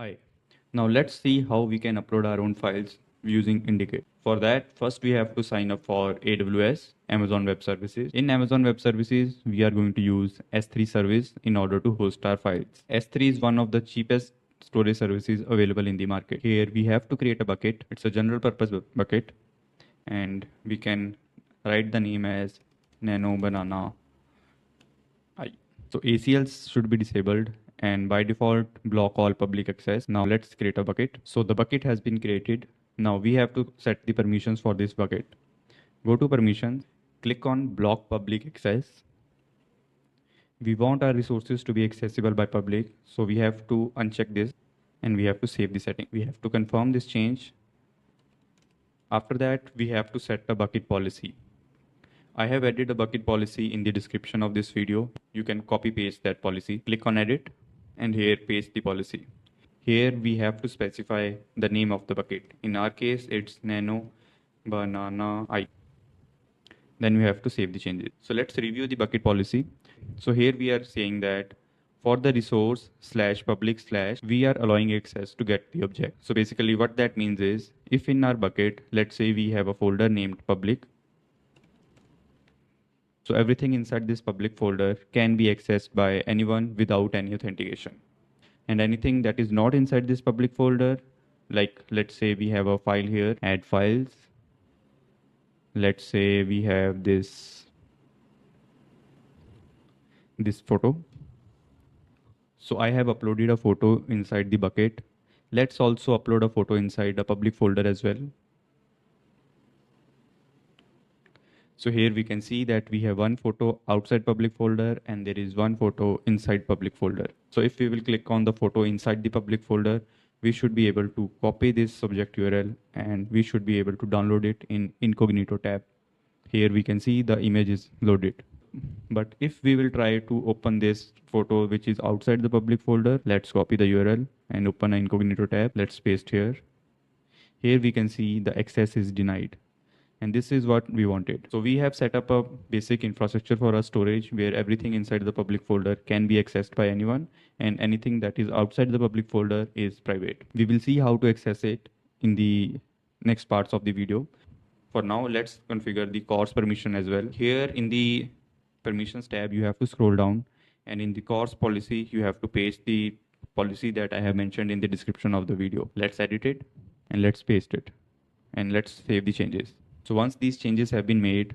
Hi. Now let's see how we can upload our own files using Indicate. For that, first we have to sign up for AWS, Amazon Web Services. In Amazon Web Services, we are going to use S3 service in order to host our files. S3 is one of the cheapest storage services available in the market. Here we have to create a bucket. It's a general purpose bucket, and we can write the name as Nano Banana I. So ACLs should be disabled and by default block all public access. Now let's create a bucket. So the bucket has been created. Now we have to set the permissions for this bucket. Go to permissions, click on block public access. We want our resources to be accessible by public. So we have to uncheck this and we have to save the setting. We have to confirm this change. After that, we have to set a bucket policy. I have added a bucket policy in the description of this video. You can copy paste that policy. Click on edit and here paste the policy. Here we have to specify the name of the bucket. In our case, it's Nano Banana I. Then we have to save the changes. So let's review the bucket policy. So here we are saying that for the resource / public / we are allowing access to get the object. So basically what that means is if in our bucket, let's say we have a folder named public. So everything inside this public folder can be accessed by anyone without any authentication. And anything that is not inside this public folder, like let's say we have a file here, add files. Let's say we have this photo. So I have uploaded a photo inside the bucket. Let's also upload a photo inside a public folder as well. So here we can see that we have one photo outside public folder and there is one photo inside public folder. So if we will click on the photo inside the public folder, we should be able to copy this subject URL and we should be able to download it in incognito tab. Here we can see the image is loaded. But if we will try to open this photo which is outside the public folder, let's copy the URL and open an incognito tab. Let's paste here. Here we can see the access is denied. And this is what we wanted. So we have set up a basic infrastructure for our storage where everything inside the public folder can be accessed by anyone and anything that is outside the public folder is private. We will see how to access it in the next parts of the video. For now, let's configure the CORS permission as well. Here in the permissions tab, you have to scroll down and in the CORS policy, you have to paste the policy that I have mentioned in the description of the video. Let's edit it and let's paste it and let's save the changes. So once these changes have been made,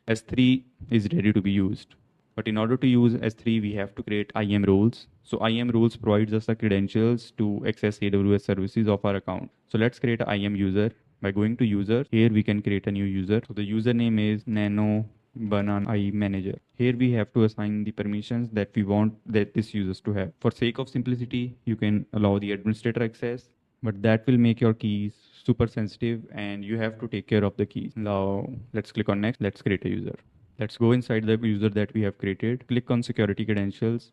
S3 is ready to be used. But in order to use S3, we have to create IAM roles. So IAM roles provides us the credentials to access AWS services of our account. So let's create an IAM user. By going to user, here we can create a new user. So the username is Nano Banana I Manager. Here we have to assign the permissions that we want that this users to have. For sake of simplicity, you can allow the administrator access, but that will make your keys super sensitive and you have to take care of the keys. Now let's click on next. Let's create a user. Let's go inside the user that we have created. Click on security credentials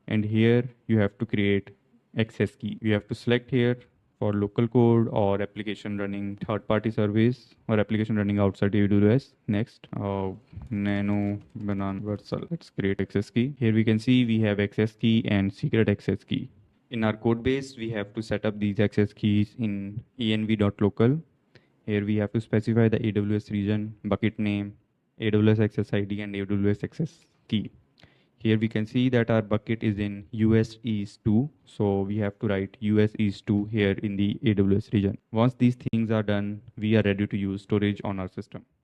and here you have to create access key. You have to select here for local code or application running third-party service or application running outside AWS. Next, Nano Banana Versal. Let's create access key. Here we can see we have access key and secret access key. In our code base, we have to set up these access keys in env.local. Here we have to specify the AWS region, bucket name, AWS access ID and AWS access key. Here we can see that our bucket is in US East 2. So we have to write US East 2 here in the AWS region. Once these things are done, we are ready to use storage on our system.